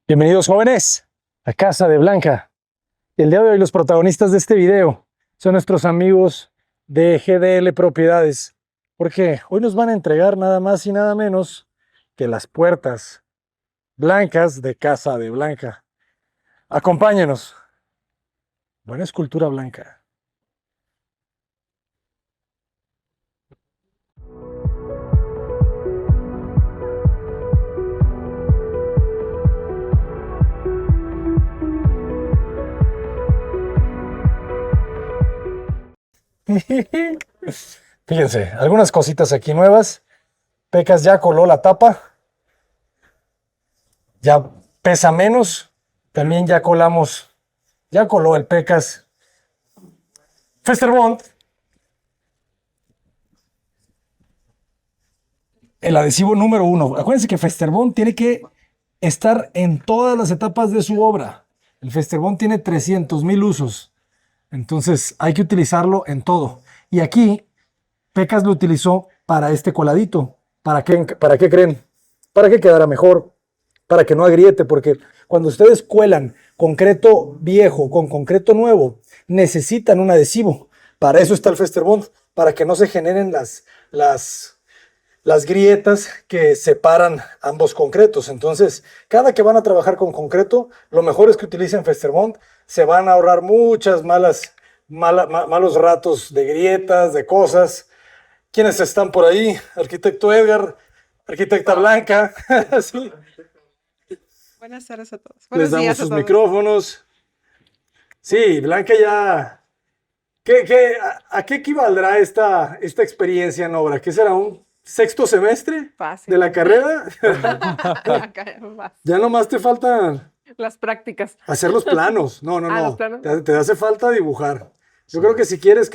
Bienvenidos jóvenes a Casa de Blanca. El día de hoy los protagonistas de este video son nuestros amigos de GDL Propiedades, porque hoy nos van a entregar nada más y nada menos que las puertas blancas de Casa de Blanca. Acompáñenos. Buena escultura blanca. Fíjense, algunas cositas aquí nuevas. Pecas ya coló la tapa. Ya pesa menos. También ya coló el Pecas Festerbond. El adhesivo número 1. Acuérdense que Festerbond tiene que estar en todas las etapas de su obra. El Festerbond tiene 300,000 usos. Entonces hay que utilizarlo en todo. Y aquí Pecas lo utilizó para este coladito. ¿Para qué creen? Para que quedara mejor, para que no agriete, porque cuando ustedes cuelan concreto viejo con concreto nuevo, necesitan un adhesivo. Para eso está el Festerbond, para que no se generen las grietas que separan ambos concretos. Entonces, cada que van a trabajar con concreto, lo mejor es que utilicen Festerbond. Se van a ahorrar muchas malos ratos de grietas, de cosas. ¿Quiénes están por ahí? Arquitecto Edgar, arquitecta Blanca. Sí. Buenas tardes a todos. Les Buenos damos días a sus todos. micrófonos. Sí, Blanca ya... ¿A qué equivaldrá esta experiencia en obra? ¿Qué será, un sexto semestre Fácil. de la carrera? Acá, fácil. Ya nomás te falta Las prácticas. hacer los planos. No. ¿Los planos? Te hace falta dibujar. Yo creo que si quieres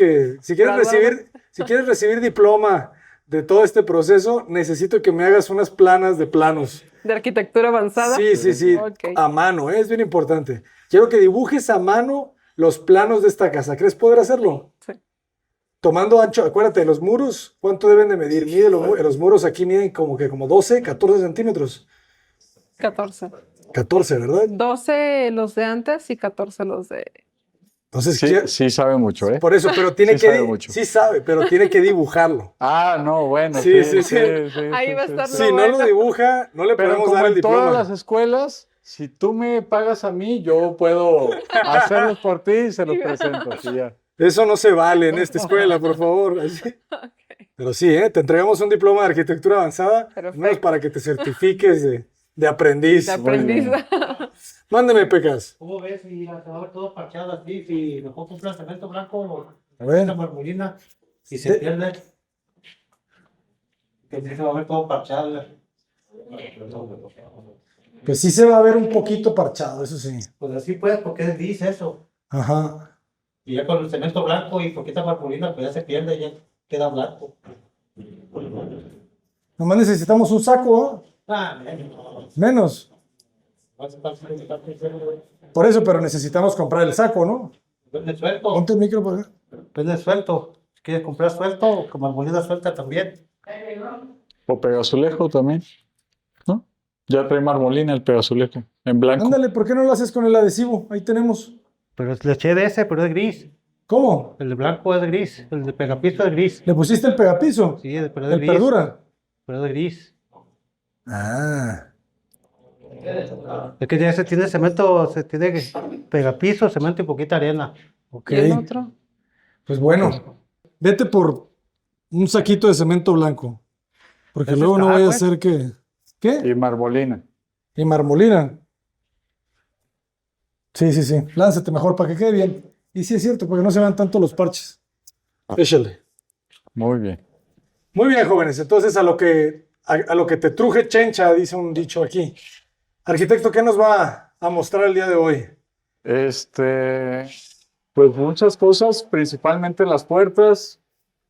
recibir diploma de todo este proceso, necesito que me hagas unas planas de planos. ¿De arquitectura avanzada? Sí. Ok. A mano, es bien importante. Quiero que dibujes a mano los planos de esta casa. ¿Crees poder hacerlo? Sí. Tomando ancho, acuérdate, los muros, ¿cuánto deben de medir? Los muros aquí miden como 12, 14 centímetros. 14. 14, ¿verdad? 12 los de antes y 14 los de... Entonces, Sí sabe mucho, ¿eh? por eso, pero tiene Sí sabe mucho. sí sabe, pero tiene que dibujarlo. Ah, no, bueno. Sí. Ahí va a estar Si no lo dibuja, no le Pero podemos como dar el en todas diploma. las escuelas, si tú me pagas a mí, yo puedo hacerlos por ti y se los presento. Sí, ya. Eso no se vale en esta escuela, por favor. Así. Pero sí, te entregamos un diploma de arquitectura avanzada, Perfecto. menos para que te certifiques de aprendiz. de aprendiz. Mándeme, Pecas. ¿Cómo ves? Si se va a ver todo parchado así, si mejor compras cemento blanco, A ver. esa marmolina, y se pierde, que sí se va a ver todo parchado. Pues sí se va a ver un poquito parchado, eso sí. Pues así pues, porque es gris eso. Ajá. Y ya con el cemento blanco y poquita marmolina, pues ya se pierde, ya queda blanco. Nomás necesitamos un saco, Ah, menos. menos. Por eso, pero necesitamos comprar el saco, ¿no? Vende suelto, Ponte el micro por acá. vende suelto. Si quieres comprar suelto, con marmolina suelta también. O pegazulejo también, ¿no? Ya trae marmolina el pegazulejo, en blanco. Ándale, ¿por qué no lo haces con el adhesivo? Ahí tenemos. Pero le eché de ese, pero es gris. ¿Cómo? El de blanco es gris, el de pegapiso es gris. ¿Le pusiste el pegapiso? Sí, pero es ¿El gris. perdura? Pero es gris. Ah. Es que ya se tiene cemento, se tiene pegapiso, cemento y poquita arena. Ok. ¿Y el otro? Pues bueno, vete por un saquito de cemento blanco. Porque Ese luego no está, vaya a pues. ser que... ¿Qué? Y marmolina. Y marmolina. Sí. Lánzate mejor para que quede bien. Y sí es cierto, porque no se vean tanto los parches. Échale. Muy bien. Muy bien, jóvenes. Entonces, a lo que te truje chencha, dice un dicho aquí. Arquitecto, ¿qué nos va a mostrar el día de hoy? Pues muchas cosas, principalmente las puertas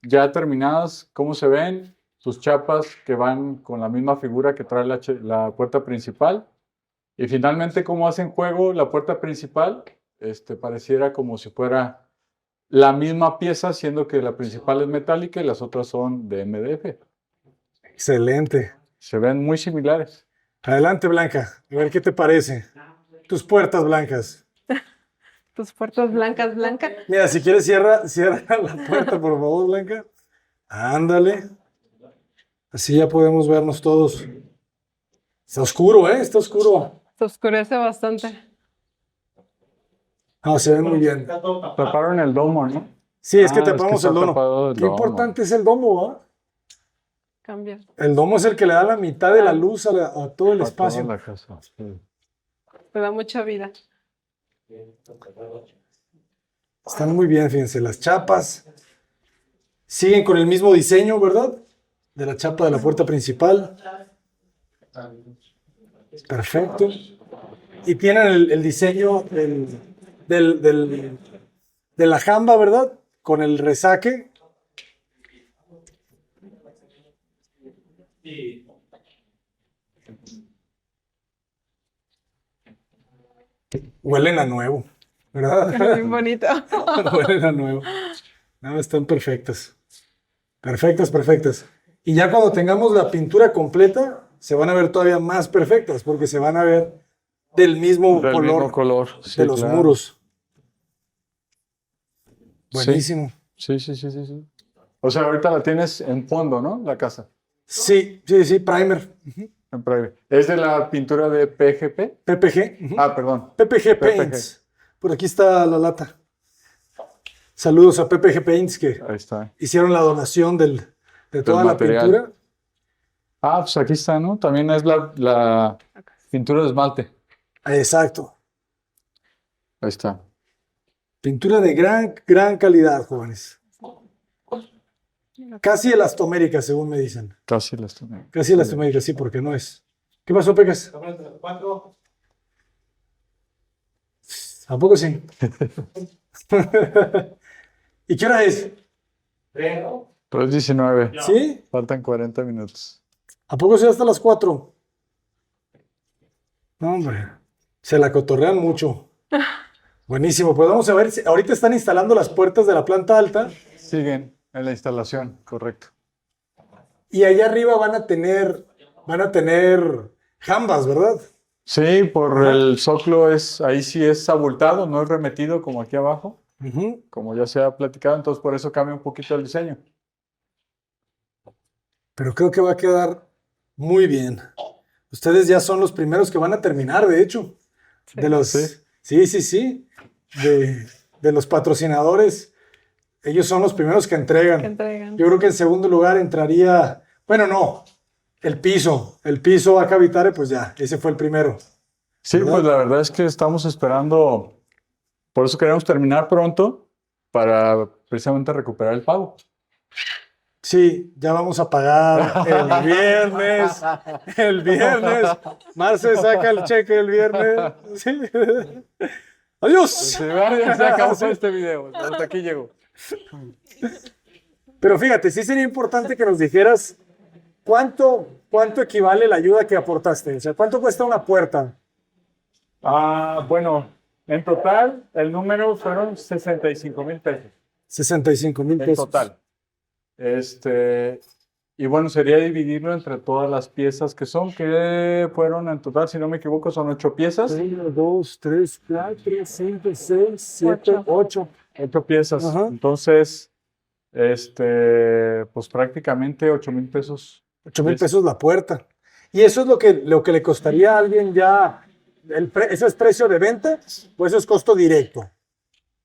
ya terminadas, cómo se ven, sus chapas que van con la misma figura que trae la puerta principal. Y finalmente cómo hacen juego la puerta principal, pareciera como si fuera la misma pieza, siendo que la principal es metálica y las otras son de MDF. Excelente. Se ven muy similares. Adelante, Blanca. A ver qué te parece. Tus puertas blancas. Tus puertas blancas, Blanca. Mira, si quieres, cierra la puerta, por favor, Blanca. Ándale. Así ya podemos vernos todos. Está oscuro, ¿eh? Está oscuro. Se oscurece bastante. No, se ve muy bien. Taparon el domo, ¿no? Sí, es que Ah, es que tapamos está el domo. tapado el Qué domo. importante es el domo, ¿ah? Cambia. El domo es el que le da la mitad de la luz a todo el A toda espacio. la casa. Sí. Te da mucha vida. Están muy bien, fíjense, las chapas siguen con el mismo diseño, ¿verdad? De la chapa de la puerta principal. Perfecto. Y tienen el diseño de la jamba, ¿verdad? Con el resaque. Huelen a nuevo, ¿verdad? Bien bonito. Huelen a nuevo. No, están perfectas. Perfectas, perfectas. Y ya cuando tengamos la pintura completa, se van a ver todavía más perfectas, porque se van a ver del mismo Del color mismo color. Sí, de los claro. muros. Sí. Buenísimo. Sí, sí, sí, sí, sí. O sea, ahorita la tienes en fondo, ¿no? La casa. Sí, sí, sí, primer. Ujú. En private. ¿Es de la pintura de PGP? PPG. Ujú. Ah, perdón. PPG Paints. Por aquí está la lata. Saludos a PPG Paints que Ahí está. hicieron la donación de toda la material. pintura. Ah, pues aquí está, ¿no? También es la pintura de esmalte. Exacto. Ahí está. Pintura de gran calidad, jóvenes. Casi elastomérica, según me dicen. Casi la estoy. Casi elastomérica, sí, porque no es. ¿Qué pasó, Pecas? ¿A poco sí? ¿Y qué hora es? 3:19. ¿Sí? Faltan 40 minutos. ¿A poco sí hasta las 4? No, hombre. Se la cotorrean mucho. Buenísimo. Pues vamos a ver. Ahorita están instalando las puertas de la planta alta Siguen en la instalación, correcto. y allá arriba van a tener jambas, ¿verdad? Sí, por el zócalo ahí sí es abultado, no es remetido como aquí abajo, Ujú. como ya se ha platicado, entonces por eso cambia un poquito el diseño. Pero creo que va a quedar muy bien. Ustedes ya son los primeros que van a terminar, de hecho. De los, Sí. sí. De los patrocinadores. Ellos son los primeros que entregan. Que entregan. Yo creo que en segundo lugar entraría, bueno, no, el piso. El piso Acá Vitare, pues ya, ese fue el primero. Sí, ¿Verdad? pues la verdad es que estamos esperando, por eso queremos terminar pronto para precisamente recuperar el pago. Sí, ya vamos a pagar el viernes. El viernes. Marce saca el cheque el viernes. Sí. Adiós. Sí, ya se acabó este video, hasta aquí llegó. Pero fíjate, sí sería importante que nos dijeras cuánto equivale la ayuda que aportaste. O sea, ¿cuánto cuesta una puerta? Bueno, en total el número fueron 65,000 pesos. 65,000 En pesos. total. Y bueno, sería dividirlo entre todas las piezas que fueron en total, si no me equivoco, son 8 piezas. 1, 2, 3, 4, 5, 6, 7, 8. 8 piezas. Ajá. Entonces, pues prácticamente 8,000 pesos. 8,000 pesos la puerta. Y eso es lo que le costaría a alguien ya. ¿Eso es precio de venta o eso es costo directo?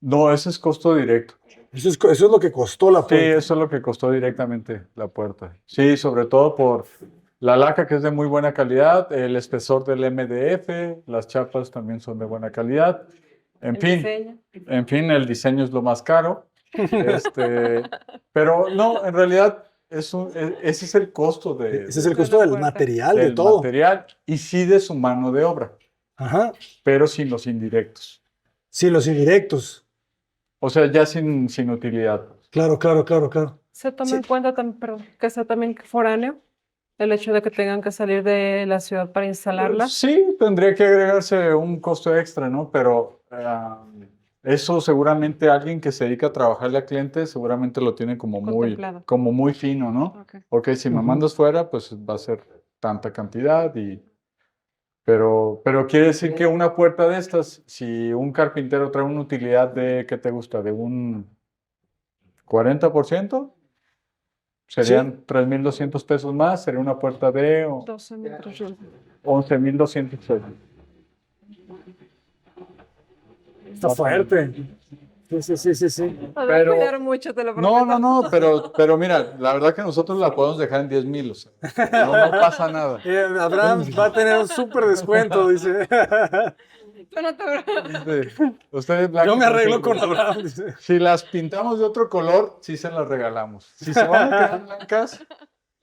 No, ese es costo directo. Eso es lo que costó la Sí, puerta. eso es lo que costó directamente la puerta. Sí, sobre todo por la laca, que es de muy buena calidad, el espesor del MDF, las chapas también son de buena calidad. En El fin, diseño. el diseño es lo más caro. Pero no, en realidad ese es el costo Ese es el costo del material, de del todo. material y sí de su mano de obra, Ajá. pero sin los indirectos. Sí, los indirectos. O sea, ya sin utilidad. Claro. Se toma Sí. en cuenta también, perdón, que sea también foráneo, el hecho de que tengan que salir de la ciudad para instalarla. Sí, tendría que agregarse un costo extra, ¿no? Pero eso seguramente alguien que se dedica a trabajarle a clientes seguramente lo tiene Contemplado. como muy fino, ¿no? Ok. Porque si me Ujú. mandas fuera, pues va a ser tanta cantidad y Pero quiere decir que una puerta de estas, si un carpintero trae una utilidad de, ¿qué te gusta? De un 40%, serían 3,200 pesos más, sería una puerta de 12 metros. 11,200 pesos. Está fuerte. Sí. Pero- Cuidar mucho, te lo No, prometo. no, pero mira, la verdad que nosotros la podemos dejar en 10,000, o sea, no pasa nada. Abraham va a tener un súper descuento, dice. Tú no te preocupes. Ustedes Yo me arreglo con Abraham, dice. Si las pintamos de otro color, sí se las regalamos. Si se van a quedar blancas,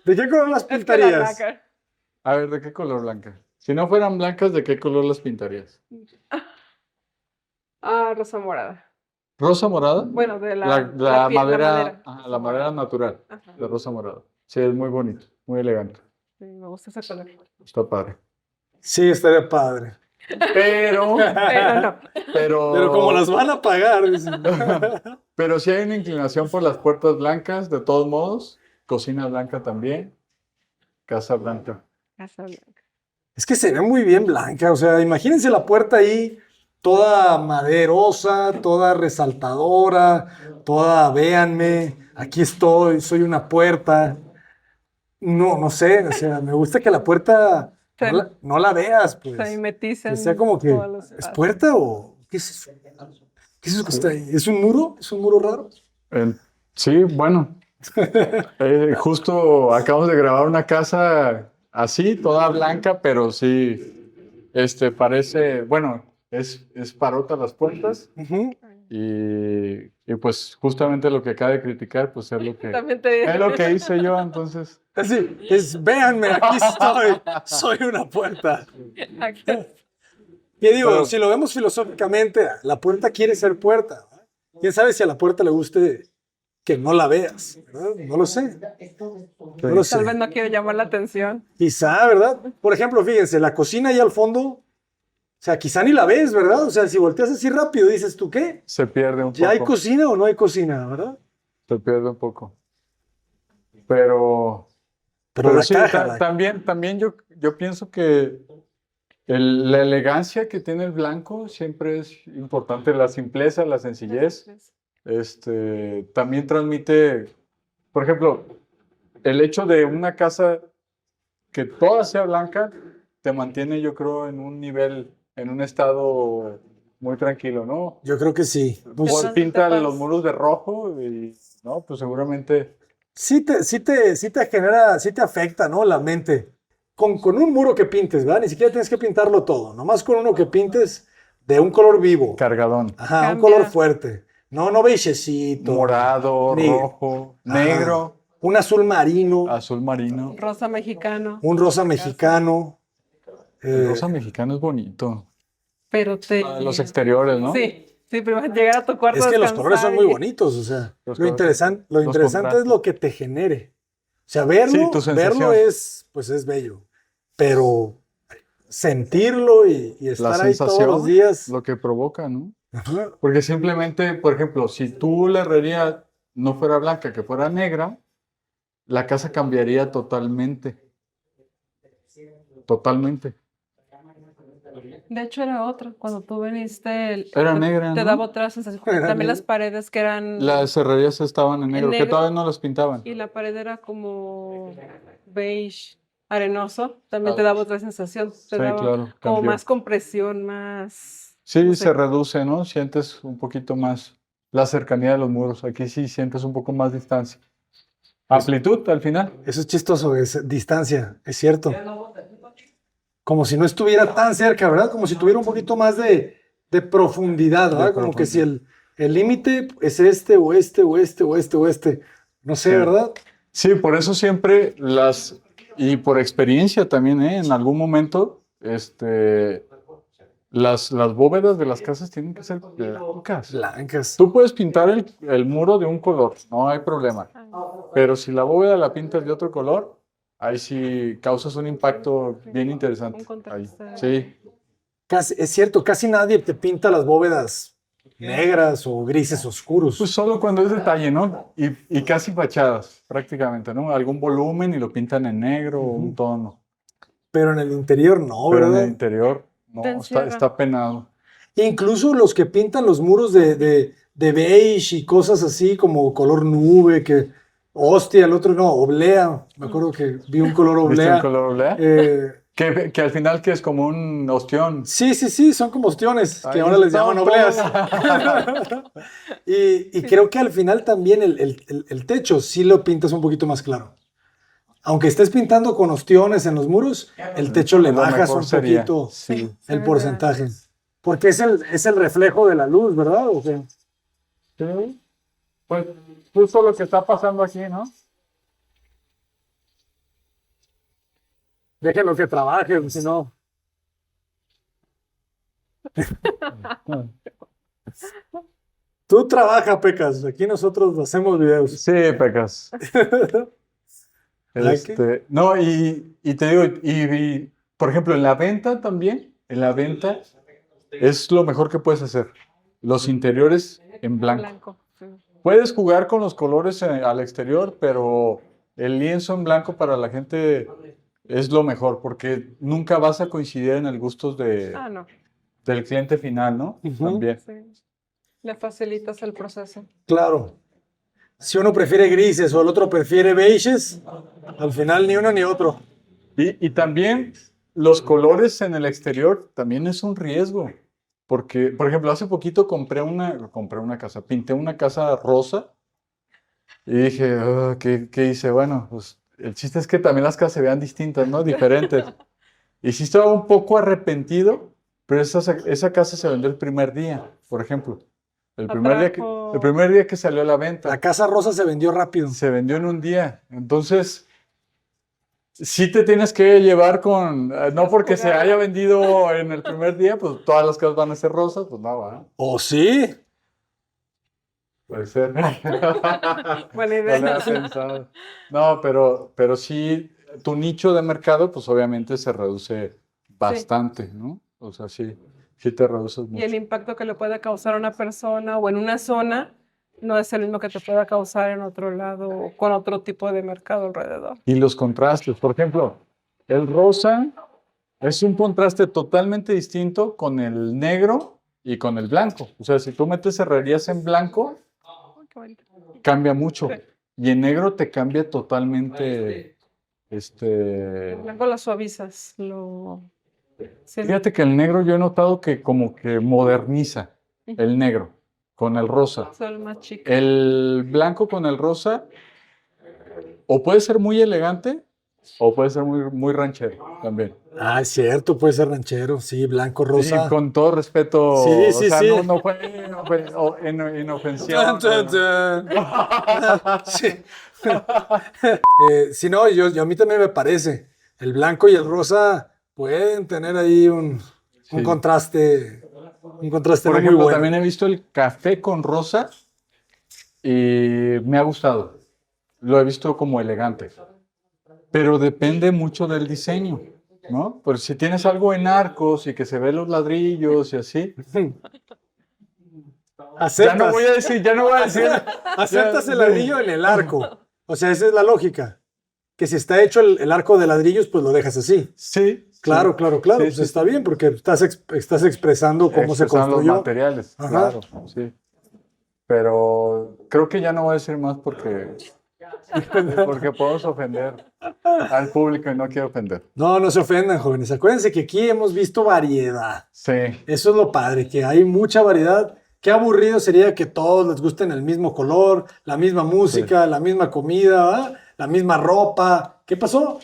¿De qué color las Es que la pintarías? blanca. a ver, ¿de qué color blanca? Si no fueran blancas, ¿de qué color las pintarías? Rosa morada. ¿Rosa morada? Bueno, de La la piel, madera, ajá, la madera natural, Ajá. de rosa morada. Sí, es muy bonito, muy elegante. Sí, me gusta ese color. Está padre. Sí, estaría padre. Pero, Pero no. Pero como las van a pagar, dice. Pero si hay una inclinación por las puertas blancas, de todos modos, cocina blanca también, casa blanca. Casa blanca. Es que se ve muy bien blanca, o sea, imagínense la puerta ahí, toda maderosa, toda resaltadora, toda, véanme, aquí estoy, soy una puerta. No sé, o sea, me gusta que la puerta no la veas, pues. Se mimetizan Que sea como que, todos los ¿es espacios. puerta o qué es eso? ¿Qué es eso que está ahí? ¿Es un muro? ¿Es un muro raro? Sí, bueno. Justo acabamos de grabar una casa así, toda blanca, pero sí, parece, bueno, es parota las puertas Ujú. y pues justamente lo que acaba de criticar, pues También te diré. es lo que hice yo, entonces. Así, véanme, aquí estoy, soy una puerta. ¿Qué digo? Pero- Si lo vemos filosóficamente, la puerta quiere ser puerta, ¿verdad? ¿Quién sabe si a la puerta le guste que no la veas? ¿Verdad? No lo sé. No lo sé. Tal vez no quiero llamar la atención. Quizá, ¿verdad? Por ejemplo, fíjense, la cocina ahí al fondo, o sea, quizá ni la ves, ¿verdad? O sea, si volteas así rápido, dices, ¿tú qué? Se pierde un ¿Ya hay poco, cocina o no hay cocina, verdad? se pierde un poco. Pero La sí, caja, también yo pienso que la elegancia que tiene el blanco siempre es importante, la simpleza, la sencillez. También transmite, por ejemplo, el hecho de una casa que toda sea blanca, te mantiene, yo creo, en un nivel, en un estado muy tranquilo, ¿no? yo creo que sí. Pues, Te Pinta paz. los muros de rojo y, ¿no? Pues seguramente, sí te genera, sí te afecta, ¿no? La mente. Con un muro que pintes, ¿verdad? Ni siquiera tienes que pintarlo todo. Nomás con uno que pintes de un color vivo. cargadón. Ajá, un Cambia. color fuerte. No beigecito. Morado, Ni- rojo, Ajá. negro, Un azul marino. azul marino. Rosa mexicano. Un rosa mexicano. El rosa mexicano es bonito. Pero Los exteriores, ¿no? Sí, primero llegar a tu cuarto. Es que los descansar colores son muy y- bonitos, o sea, Los lo colores, interesante los es contrastes. lo que te genere. O sea, Sí, verlo, tu sensación. verlo es bello, pero sentirlo y La estar ahí todos sensación, los días. lo que provoca, ¿no? Ajá. Porque simplemente, por ejemplo, si tú la herrería no fuera blanca, que fuera negra, la casa cambiaría totalmente. Totalmente. De hecho, era otra. Cuando tú viniste, Era te- negra, te ¿no? daba otra sensación. Era También negra. las paredes que eran. Las herrerías estaban en negro, que negro. todavía no las pintaban. Y la pared era como beige, arenoso. También te Ah. daba otra sensación. Te Sí, daba claro, como cambió. más compresión, más. Sí, no sé. se reduce, ¿no? Sientes un poquito más la cercanía de los muros. Aquí sí sientes un poco más distancia. Amplitud al final. Eso es chistoso, es distancia, es cierto. Como si no estuviera tan cerca, ¿verdad? Como si tuviera un poquito más de profundidad, ¿verdad? De Como que profundidad. si el límite es este o este o este o este o este. No sé, Sí. ¿verdad? Sí, por eso siempre y por experiencia también, en algún momento, las bóvedas de las casas tienen que ser blancas. Blancas. Tú puedes pintar el muro de un color, no hay problema. Pero si la bóveda la pintas de otro color, ahí sí causas un impacto bien interesante. Un contraste. Ahí. Sí, Es cierto, casi nadie te pinta las bóvedas negras o grises oscuros. pues solo cuando es detalle, ¿no? Y casi fachadas, prácticamente, ¿no? Algún volumen y lo pintan en negro o un tono. pero en el interior no, Pero en ¿verdad? el interior, no, Te encierra. está penado. Incluso los que pintan los muros de beige y cosas así como color nube, que hostia, el otro no, oblea. Me acuerdo que vi un color ¿Viste un oblea. color oblea? Eh, Que al final que es como un ostión. sí, sí, sí, son como ostiones, que Ahí ahora les está llaman todo. obleas. Y creo que al final también el techo sí lo pintas un poquito más claro. Aunque estés pintando con ostiones en los muros, el techo le Lo bajas mejor un sería, poquito sí. Se el ve porcentaje. Porque es el reflejo de la luz, ¿verdad? ¿O qué? Sí. Pues justo lo que está pasando aquí, ¿no? Déjenlo que trabaje, si no. Tú trabaja, Pecas. Aquí nosotros hacemos videos. Sí, Pecas. Ay, ¿qué? No, y te digo, por ejemplo, en la venta también, en la venta es lo mejor que puedes hacer. Los interiores en blanco. blanco. Sí. Puedes jugar con los colores al exterior, pero el lienzo en blanco para la gente es lo mejor, porque nunca vas a coincidir en el gusto Ah, no. del cliente final, ¿no? Ujú. También. Sí. Le facilitas el proceso. Claro. Si uno prefiere grises o el otro prefiere beiges, al final ni uno ni otro. Y también los colores en el exterior también es un riesgo. Porque, por ejemplo, hace poquito compré una casa, pinté una casa rosa y dije, "Ah, ¿qué hice? Bueno, pues el chiste es que también las casas se vean distintas, ¿no? Diferentes. Y sí estaba un poco arrepentido, pero esa casa se vendió el primer día, por ejemplo. El Atrajo- primer día que salió a la venta. La casa rosa se vendió rápido. Se vendió en un día. Entonces, sí te tienes que llevar no porque se haya vendido en el primer día, pues todas las casas van a ser rosas, pues no, ¿verdad? ¿O sí? Puede ser. Buena No le idea. había pensado. No, pero sí, tu nicho de mercado, pues obviamente se reduce bastante, ¿no? O sea, sí te reduces Y el mucho. impacto que le puede causar a una persona o en una zona no es el mismo que te pueda causar en otro lado o con otro tipo de mercado alrededor. Y los contrastes, por ejemplo, el rosa es un contraste totalmente distinto con el negro y con el blanco. O sea, si tú metes herrerías en blanco, Ay, qué bonito. cambia mucho. Sí. Y en negro te cambia totalmente, El blanco lo suavizas, sí. Fíjate que el negro yo he notado que como que moderniza el negro con el rosa. Son más chicos. El blanco con el rosa o puede ser muy elegante o puede ser muy, muy ranchero también. Ah, es cierto, puede ser ranchero, sí, blanco, rosa. Y con todo respeto, Sí, o sí, sea, sí. no fue inofensivo. Tun, tun, tun. Sí. Sí, no, a mí también me parece. El blanco y el rosa pueden tener ahí un Sí. contraste Por no ejemplo, muy bueno. también he visto el café con rosa y me ha gustado. Lo he visto como elegante. Pero depende mucho del diseño, ¿no? Porque si tienes algo en arcos y que se ven los ladrillos y así. Aceptas, Ya no voy a decir. aceptas ya- el ladrillo en el arco. O sea, esa es la lógica. Que si está hecho el arco de ladrillos, pues lo dejas así. Sí. Claro, sí. claro. Sí, Pues sí, está sí. bien porque estás expresando cómo se Expresan los construyó. materiales, Ajá. claro, sí. Pero creo que ya no voy a decir más porque podemos ofender al público y no quiero ofender. No, no se ofendan, jóvenes. Acuérdense que aquí hemos visto variedad. Sí, Eso es lo padre, que hay mucha variedad. Qué aburrido sería que todos les gusten el mismo color, la misma música, la misma comida, ¿verdad? La misma ropa. ¿Qué pasó?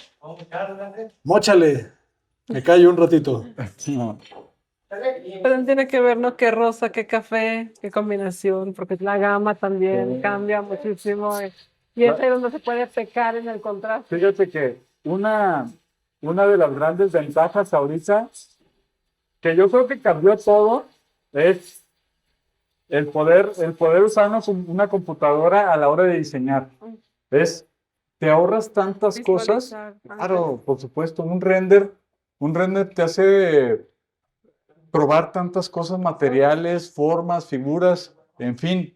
Móchale. Me callo un ratito. no. Pero tiene que ver, ¿no? Qué rosa, qué café, qué combinación, porque la gama también cambia muchísimo. Y es ahí donde se puede pecar en el contraste. Fíjate que una de las grandes ventajas ahorita, que yo creo que cambió todo, es el poder usar una computadora a la hora de diseñar. Te ahorras tantas cosas. Visualizar. Claro, por supuesto, un render te hace probar tantas cosas, materiales, formas, figuras, en fin.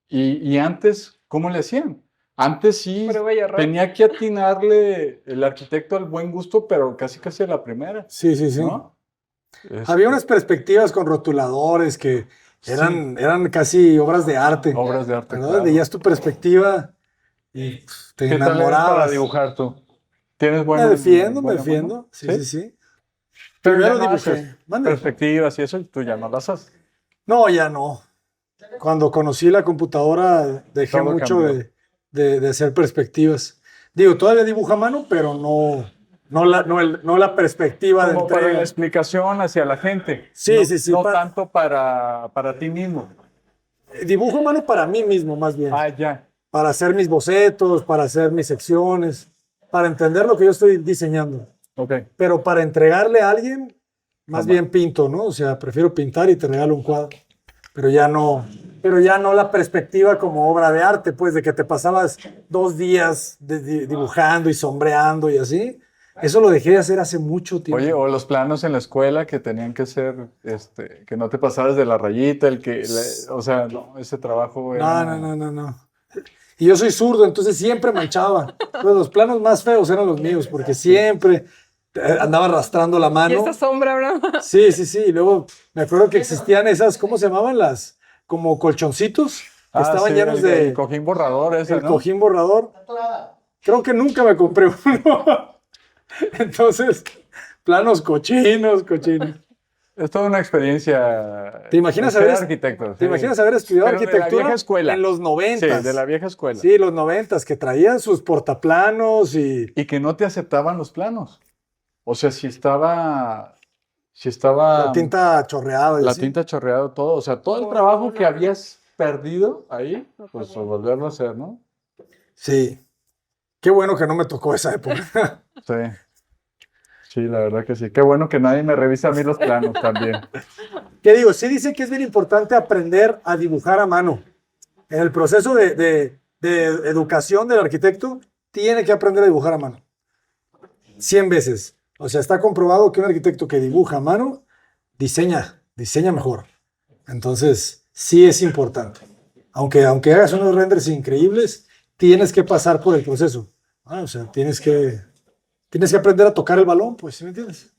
Y antes, ¿cómo le hacían? Antes sí Prueba y error. tenía que atinarle el arquitecto al buen gusto, pero casi casi a la primera, Sí, sí, sí. ¿no? Había unas perspectivas con rotuladores que eran casi obras de arte. Obras de arte, ¿Verdad? claro. Veías tu perspectiva y te ¿Qué tal eres para enamorabas. dibujar tú? ¿Tienes Me buena defiendo, me buena defiendo. mano? Sí, sí, sí. Pero Primero ya no dibujé. haces Mande. perspectivas y eso, y tú ya no las haces. No, ya no. Cuando conocí la computadora dejé Todo mucho cambió. de hacer perspectivas. Digo, todavía dibujo a mano, pero no la perspectiva de Como para la entrega. explicación hacia la gente. Sí, no, sí, sí, No para- tanto para ti mismo. Dibujo a mano para mí mismo, más bien. Ah, ya. Para hacer mis bocetos, para hacer mis secciones, para entender lo que yo estoy diseñando. Ok. Pero para entregarle a alguien, más Toma. bien pinto, ¿no? O sea, prefiero pintar y te regalo un cuadro. Pero ya no la perspectiva como obra de arte, pues, de que te pasabas 2 días dibujando y sombreando y así. Eso lo dejé de hacer hace mucho tiempo. Oye, o los planos en la escuela que tenían que ser, que no te pasaras de la rayita, o sea, no, ese trabajo era... No. Y yo soy zurdo, entonces siempre manchaba. Pues los planos más feos eran los míos, porque siempre andaba arrastrando la Y mano. esa sombra, ¿verdad? Sí, sí, sí. Y luego me acuerdo que existían esas, ¿cómo se llamaban? Como colchoncitos que estaban sí, llenos el de cojín borrador ese, el ¿no? cojín borrador. Creo que nunca me compré uno. Entonces, planos cochinos. Es toda una experiencia. ¿Te imaginas ser haber, arquitecto? ¿te Sí. imaginas haber estudiado Pero de la arquitectura vieja escuela. en los Sí, 90s? de la vieja escuela. Sí, los 90s, que traían sus portaplanos y Y que no te aceptaban los planos. O sea, si estaba la tinta chorreada. y la así. tinta chorreado, todo. O sea, todo el trabajo que habías perdido ahí, pues volverlo a hacer, ¿no? Sí. Qué bueno que no me tocó esa época. Sí. Sí, la verdad que sí. Qué bueno que nadie me revisa a mí los planos también. ¿Qué digo? Sí dice que es bien importante aprender a dibujar a mano. En el proceso de educación del arquitecto, tiene que aprender a dibujar a mano. 100 veces. O sea, está comprobado que un arquitecto que dibuja a mano, diseña mejor. Entonces, sí es importante. Aunque hagas unos renders increíbles, tienes que pasar por el proceso. O sea, tienes que aprender a tocar el balón, pues, ¿sí me entiendes?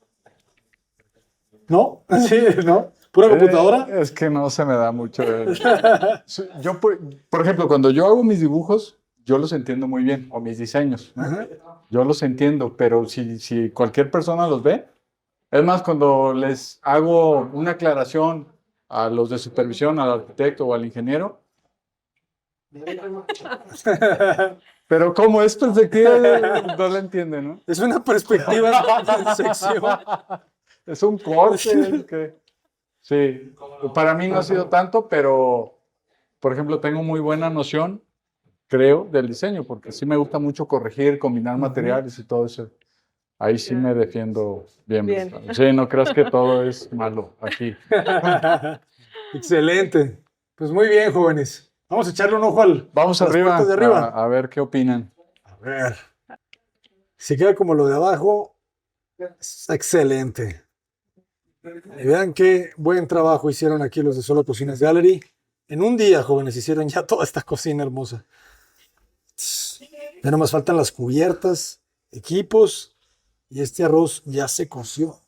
¿No? Sí, ¿no? ¿Pura computadora? Es que no se me da mucho. Yo, por ejemplo, cuando yo hago mis dibujos, yo los entiendo muy bien, o mis diseños, ¿no? Ajá. Yo los entiendo, pero si cualquier persona los ve, es más, cuando les hago una aclaración a los de supervisión, al arquitecto o al ingeniero, pero como es perspectiva, no lo entienden, ¿no? Es una perspectiva en sección. Es un corte. Sí, para mí no ha sido tanto, pero, por ejemplo, tengo muy buena noción, creo, del diseño, porque sí me gusta mucho corregir, combinar materiales y todo eso. Ahí sí me defiendo bien. Bien. Sí, no creas que todo es malo aquí. Excelente. Pues muy bien, jóvenes. Vamos a echarle un ojo Vamos a las arriba, puertas de arriba. a ver qué opinan. A ver. Si queda como lo de abajo, es excelente. Y vean qué buen trabajo hicieron aquí los de Solo Cocinas Gallery. En un día, jóvenes, hicieron ya toda esta cocina hermosa. Ya nomás faltan las cubiertas, equipos, y este arroz ya se coció.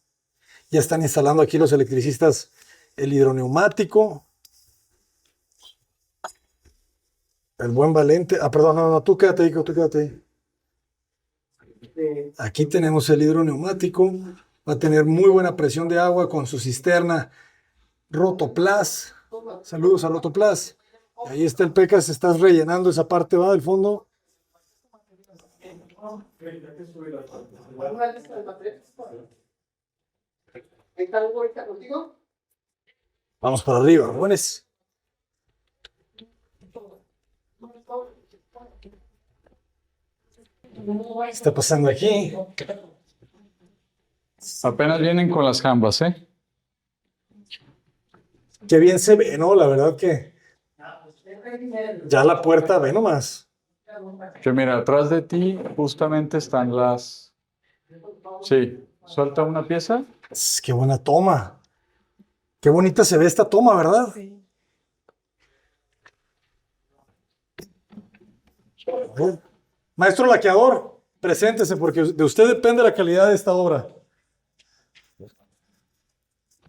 Ya están instalando aquí los electricistas el hidroneumático. El buen Valente. Perdón, no, tú quédate ahí, tú quédate ahí. Aquí tenemos el hidroneumático. Va a tener muy buena presión de agua con su cisterna Rotoplas. Saludos a Rotoplas. Ahí está el Pecas, estás rellenando esa parte, ¿va? Del fondo. Vamos para arriba, jóvenes. ¿Qué está pasando aquí? Apenas vienen con las jambas, ¿eh? Qué bien se ve, ¿no? La verdad que ya la puerta, ve nomás. Que mira, atrás de ti justamente están las... Sí, suelta una pieza. Qué buena toma. Qué bonita se ve esta toma, ¿verdad? Sí. Maestro laqueador, preséntese porque de usted depende la calidad de esta obra.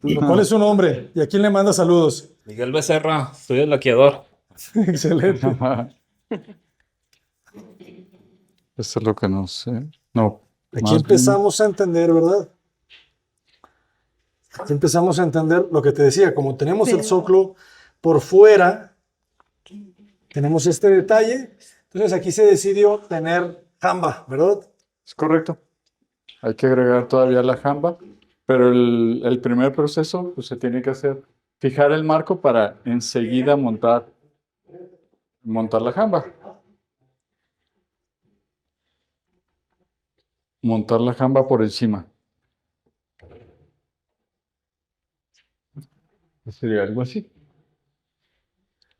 ¿Cuál es su nombre? ¿Y a quién le manda saludos? Miguel Becerra, soy el laqueador. Excelente. Esto es lo que no sé. No. Aquí más bien- empezamos a entender, ¿verdad? Aquí empezamos a entender lo que te decía, como tenemos el zócalo por fuera, tenemos este detalle, entonces aquí se decidió tener jamba, ¿verdad? Es correcto. Hay que agregar todavía la jamba, pero el primer proceso pues, se tiene que hacer, fijar el marco para enseguida montar la jamba. Montar la jamba por encima. Sería algo así.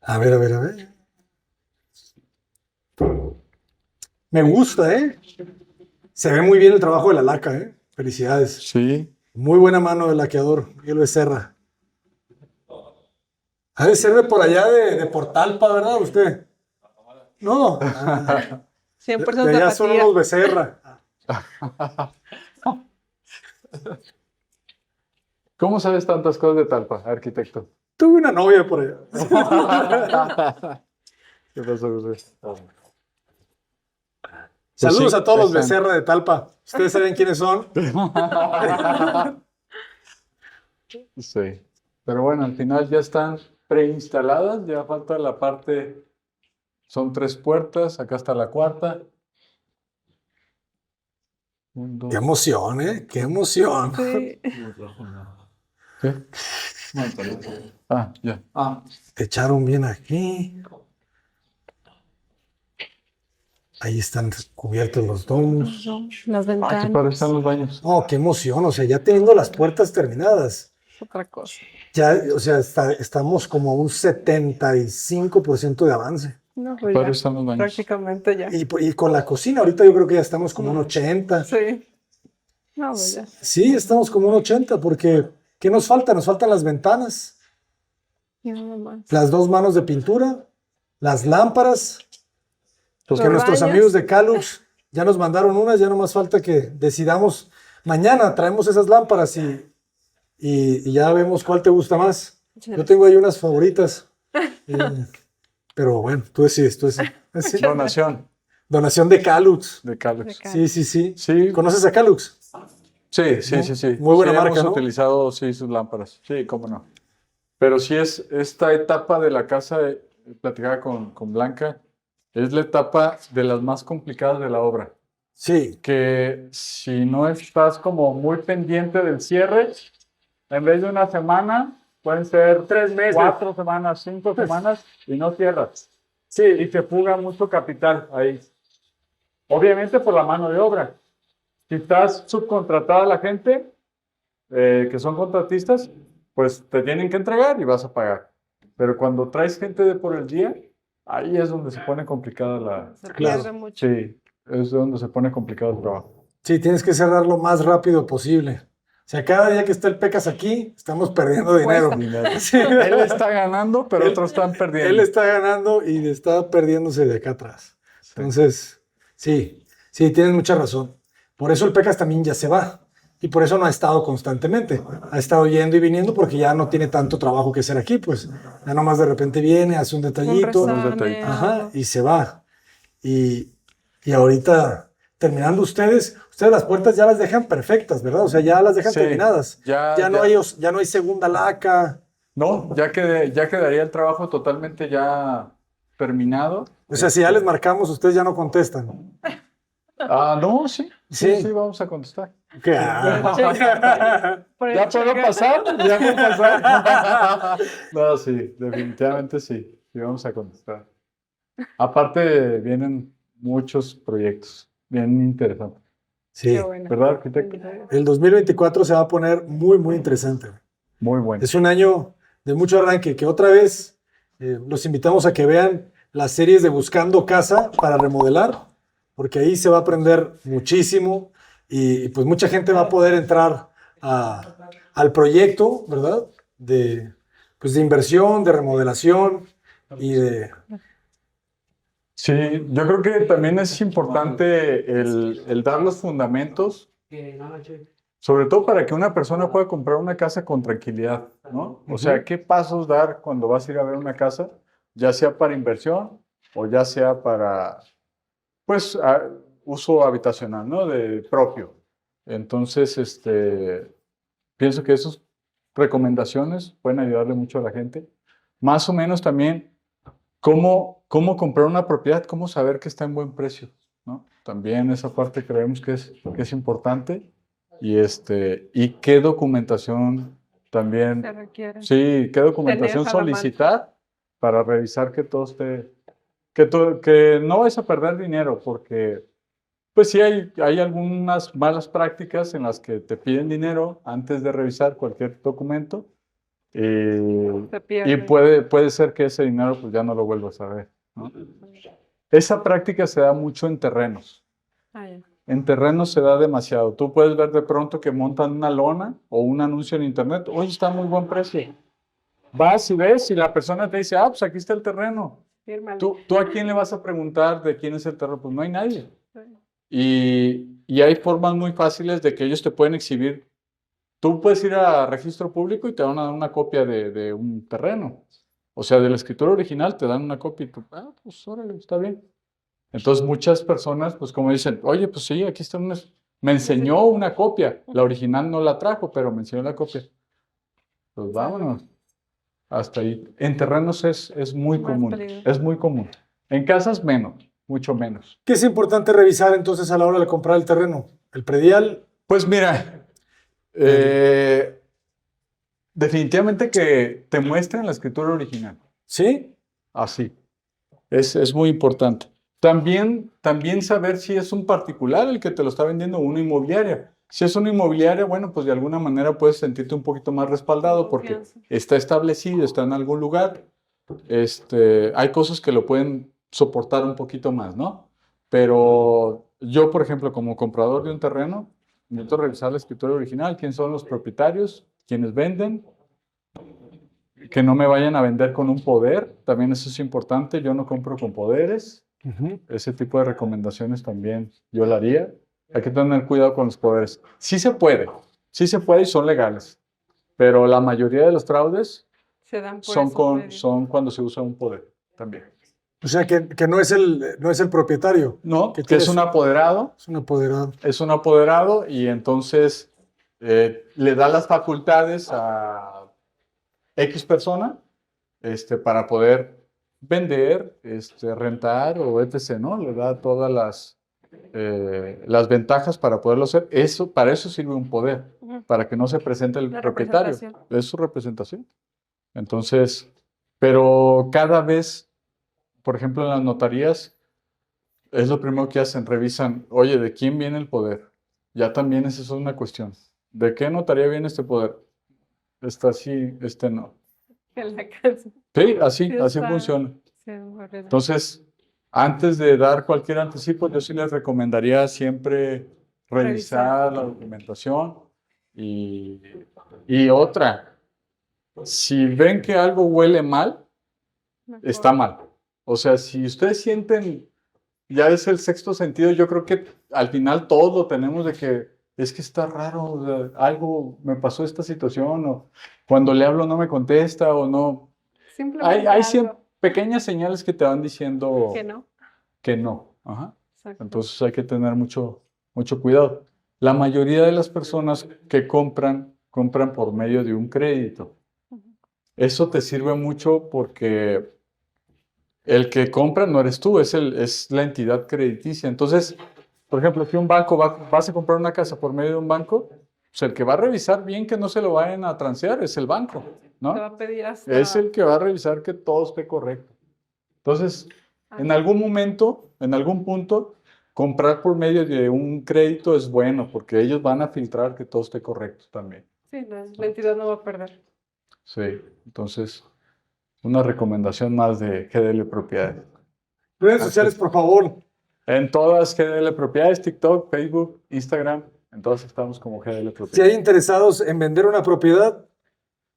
A ver, a ver, a ver. Me gusta, ¿eh? Se ve muy bien el trabajo de la laca, ¿eh? Felicidades. Sí. Muy buena mano del laqueador, Miguel Becerra. Ha de ser de por allá de Portalpa, ¿verdad? Usted. No. 100% De allá son tapatía. los Becerra. ¿Cómo sabes tantas cosas de Talpa, arquitecto? Tuve una novia por allá. ¿Qué pasó, José? Saludos sí, a todos los están. Becerra de Talpa. Ustedes saben quiénes son. Sí. Pero bueno, al final ya están preinstaladas, ya falta la parte, son 3 puertas, acá está la cuarta. Un, dos, Qué emoción, ¿eh? Qué emoción. Sí. ¿qué? Ah, ya. Te echaron bien aquí. Ahí están cubiertos los domos. Las Ah, qué padre ventanas. están los baños. Oh, qué emoción. O sea, ya teniendo las puertas terminadas. Otra cosa. Ya, o sea, estamos como a un 75% de avance. No, Qué pues padre ya, están los baños. prácticamente ya. Y con la cocina, ahorita yo creo que ya estamos como un 80. Sí. No, pues ya. Sí, estamos como un 80 porque ¿qué nos falta? Nos faltan las ventanas, Y nada más. las 2 manos de pintura, las lámparas, Los que nuestros baños. amigos de Calux ya nos mandaron unas, ya no más falta que decidamos. Mañana traemos esas lámparas y ya vemos cuál te gusta más. Yo tengo ahí unas favoritas. Pero bueno, tú decides, tú decides. Sí. Donación Donación de Calux. de Calux. Sí, sí, sí. Sí, ¿Conoces a Calux? sí, sí, sí, sí. Muy buena Sí, marca, hemos ¿no? utilizado, sí, sus lámparas. Sí, cómo no. Pero sí es esta etapa de la casa, platicaba con Blanca, es la etapa de las más complicadas de la obra. Sí. Que si no estás como muy pendiente del cierre, en vez de una semana, pueden ser 3 meses, 4 semanas, 5 semanas y no cierras. Sí, y te fuga mucho capital ahí. Obviamente por la mano de obra. Si estás subcontratada a la gente, que son contratistas, pues te tienen que entregar y vas a pagar. Pero cuando traes gente de por el día, ahí es donde se pone complicada la... Se Claro. pierde mucho. Sí, es donde se pone complicado el trabajo. Sí, tienes que cerrar lo más rápido posible. O sea, cada día que está el Pecas aquí, estamos perdiendo dinero. Sí. Él está ganando, pero otros están perdiendo. Él está ganando y está perdiéndose de acá atrás. Entonces, sí, tienes mucha razón. Por eso el Pecas también ya se va. Y por eso no ha estado constantemente. Ha estado yendo y viniendo porque ya no tiene tanto trabajo que hacer aquí. Pues ya nomás de repente viene, hace un Un detallito. resame, Ajá, algo. y se va. Y ahorita, terminando ustedes las puertas ya las dejan perfectas, ¿verdad? O sea, ya las dejan Sí, terminadas. ya- No hay segunda laca. No, ya quedaría el trabajo totalmente ya terminado. O sea, si ya les marcamos, ustedes ya no contestan. Ah, no, sí. Sí, Sí. sí, vamos a contestar. ¿Qué? Por el ¿Ya puedo cheque. pasar? ¿Ya puedo pasar? No, sí, definitivamente sí. Sí, vamos a contestar. Aparte, vienen muchos proyectos bien interesantes. Sí. Qué bueno. ¿Verdad, arquitecto? El 2024 se va a poner muy, muy interesante. Muy bueno. Es un año de mucho arranque, que otra vez los invitamos a que vean las series de Buscando Casa para remodelar, porque ahí se va a aprender muchísimo y pues mucha gente va a poder entrar al proyecto, ¿verdad? De inversión, de remodelación y Sí, yo creo que también es importante el dar los fundamentos, sobre todo para que una persona pueda comprar una casa con tranquilidad, ¿no? O sea, ¿qué pasos dar cuando vas a ir a ver una casa, ya sea para inversión o ya sea para, pues, uso habitacional, ¿no? De propio. Entonces, pienso que esas recomendaciones pueden ayudarle mucho a la gente. Más o menos también cómo comprar una propiedad, cómo saber que está en buen precio, ¿no? También esa parte creemos que es importante. Y qué documentación Se también, requiere sí, qué documentación tener a la mano. solicitar para revisar que todo esté, que no vais a perder dinero, porque pues sí hay algunas malas prácticas en las que te piden dinero antes de revisar cualquier documento. Se Y pierde. puede ser que ese dinero pues ya no lo vuelvas a ver, ¿no? Esa práctica se da mucho en terrenos. Ah, ya. En terrenos se da demasiado. Tú puedes ver de pronto que montan una lona o un anuncio en internet. Oye, está a muy buen precio. Vas y ves y la persona te dice, ah, pues aquí está el terreno. Fírmale. ¿Tú a quién le vas a preguntar de quién es el terreno? Pues no hay nadie. Sí. Y hay formas muy fáciles de que ellos te pueden exhibir. Tú puedes ir a registro público y te van a dar una copia de un terreno. O sea, de la escritura original te dan una copia y tú, ah, pues órale, está bien. Entonces muchas personas, pues como dicen, oye, pues sí, aquí está una... Me enseñó una copia, la original no la trajo, pero me enseñó la copia. Pues vámonos, hasta ahí. En terrenos es muy Más común, peligroso. es muy común. En casas menos, mucho menos. ¿Qué es importante revisar entonces a la hora de comprar el terreno? El predial. Pues mira, definitivamente que te muestren la escritura original, ¿Sí? así. Es muy importante. También saber si es un particular el que te lo está vendiendo o una inmobiliaria. Si es una inmobiliaria, bueno, pues de alguna manera puedes sentirte un poquito más respaldado porque Confianza. está establecido, está en algún lugar. Hay cosas que lo pueden soportar un poquito más, ¿no? Pero yo, por ejemplo, como comprador de un terreno, necesito revisar la escritura original, quién son los propietarios, quiénes venden, que no me vayan a vender con un poder, también eso es importante, yo no compro con poderes, ese tipo de recomendaciones también yo lo haría. Hay que tener cuidado con los poderes. Sí se puede y son legales, pero la mayoría de los fraudes Se dan por son, esos medios. son cuando se usa un poder también. O sea, que no es el propietario, No, que que es tienes- un apoderado, es un apoderado. y entonces le da las facultades a X persona para poder vender, rentar o etc., ¿no? Le da todas las ventajas para poderlo hacer. Para eso sirve un poder, Ujú. para que no se presente el La propietario. representación. Es su representación. Entonces, pero cada vez, por ejemplo, en las notarías, es lo primero que hacen, revisan, oye, ¿de quién viene el poder? Ya también esa es una cuestión. ¿De qué notaría viene este poder? Está sí, no. Que la casa. Sí, así Sí, así está- funciona. Sí, es muy riesgoso. Entonces, antes de dar cualquier anticipo, yo sí les recomendaría siempre revisar la documentación y otra, si ven que algo huele mal, Mejor. está mal. O sea, si ustedes sienten, ya es el sexto sentido, yo creo que al final todos lo tenemos de que es que está raro, o sea, algo me pasó esta situación, o cuando le hablo no me contesta, o no. Simplemente Hay algo pequeñas señales que te van diciendo que no. que no. Ajá. Exacto. Entonces hay que tener mucho cuidado. La mayoría de las personas que compran por medio de un crédito. Ujú. Eso te sirve mucho porque el que compra no eres tú, es la entidad crediticia. Entonces, por ejemplo, si un banco vas a comprar una casa por medio de un banco, pues el que va a revisar bien que no se lo vayan a transear es el banco, ¿no? Te va a pedir hasta... Es el que va a revisar que todo esté correcto. Entonces, en algún momento, en algún punto, comprar por medio de un crédito es bueno porque ellos van a filtrar que todo esté correcto también. Sí, la entidad no va a perder. Sí, entonces, una recomendación más de GDL Propiedades. Redes sociales, por favor. En todas GDL Propiedades, TikTok, Facebook, Instagram, en todas estamos como GDL Si Propiedades. hay interesados en vender una propiedad,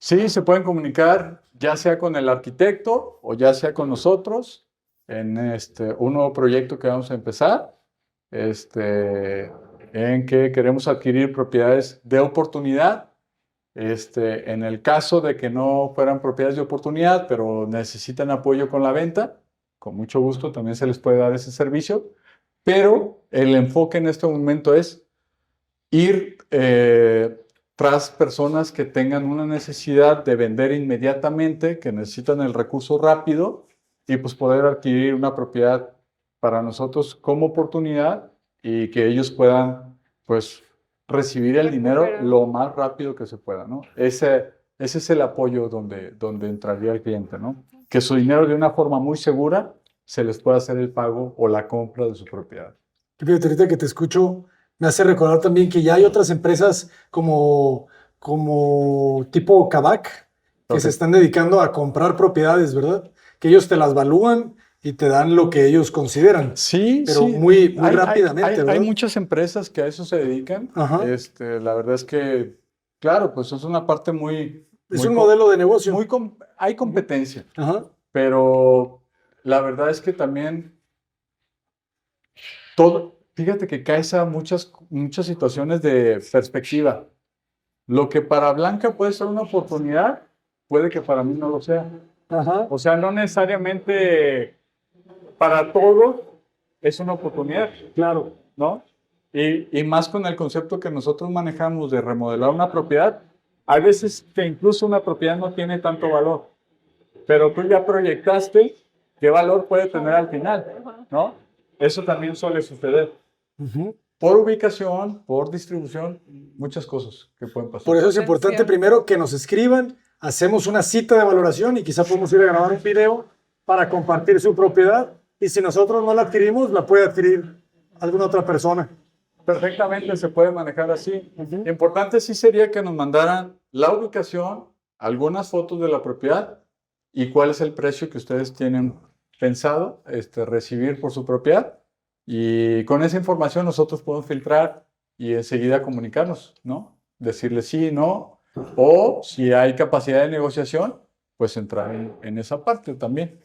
Sí, se pueden comunicar ya sea con el arquitecto o ya sea con nosotros. en un nuevo proyecto que vamos a empezar, en que queremos adquirir propiedades de oportunidad. En el caso de que no fueran propiedades de oportunidad, pero necesitan apoyo con la venta, con mucho gusto también se les puede dar ese servicio, pero el enfoque en este momento es ir tras personas que tengan una necesidad de vender inmediatamente, que necesitan el recurso rápido y pues poder adquirir una propiedad para nosotros como oportunidad y que ellos puedan pues recibir el dinero lo más rápido que se pueda, ¿no? Ese es el apoyo donde entraría el cliente, ¿no? Que su dinero de una forma muy segura se les pueda hacer el pago o la compra de su propiedad. Fíjate, ahorita que te escucho, me hace recordar también que ya hay otras empresas como tipo Kavak que se están dedicando a comprar propiedades, ¿verdad? Que ellos te las valúan y te dan lo que ellos consideran. Sí, pero sí. muy rápidamente, Hay ¿verdad? muchas empresas que a eso se dedican. Ajá. La verdad es que, claro, pues es una parte muy... Es un modelo de negocio. Hay competencia, Ajá. pero la verdad es que también fíjate que caes a muchas situaciones de perspectiva. Lo que para Blanca puede ser una oportunidad, puede que para mí no lo sea. Ajá. O sea, no necesariamente para todos es una oportunidad, Claro. ¿no? Y más con el concepto que nosotros manejamos de remodelar una propiedad, hay veces que incluso una propiedad no tiene tanto valor, pero tú ya proyectaste qué valor puede tener al final, ¿no? Eso también suele suceder. Ujú. Por ubicación, por distribución, muchas cosas que pueden pasar. Por eso es importante primero que nos escriban, hacemos una cita de valoración y quizá podemos ir a grabar un video para compartir su propiedad y si nosotros no la adquirimos, la puede adquirir alguna otra persona. Perfectamente se puede manejar así. Importante sí sería que nos mandaran la ubicación, algunas fotos de la propiedad y cuál es el precio que ustedes tienen pensado recibir por su propiedad. Y con esa información nosotros podemos filtrar y enseguida comunicarnos, ¿no? Decirle sí, no, o si hay capacidad de negociación, pues entrar en esa parte también.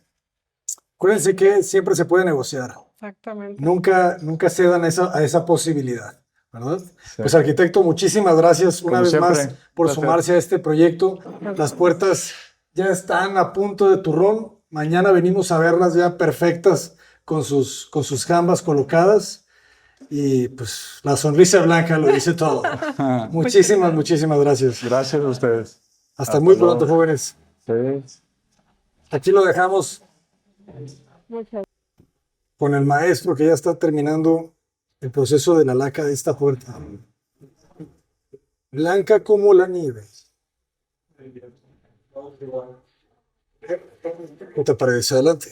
Acuérdense que siempre se puede negociar. Exactamente. Nunca cedan a esa posibilidad, ¿verdad? Sí. Pues arquitecto, muchísimas gracias una Como vez siempre, más por placer. sumarse a este proyecto. Las puertas ya están a punto de turrón. Mañana venimos a verlas ya perfectas con sus jambas colocadas. Y pues la sonrisa blanca lo dice todo. Muchísimas gracias. Gracias a ustedes. Hasta muy luego. pronto, jóvenes. Sí. Aquí lo dejamos Muchas con el maestro que ya está terminando el proceso de la laca de esta puerta. Blanca como la nieve. ¿Qué te parece? Adelante.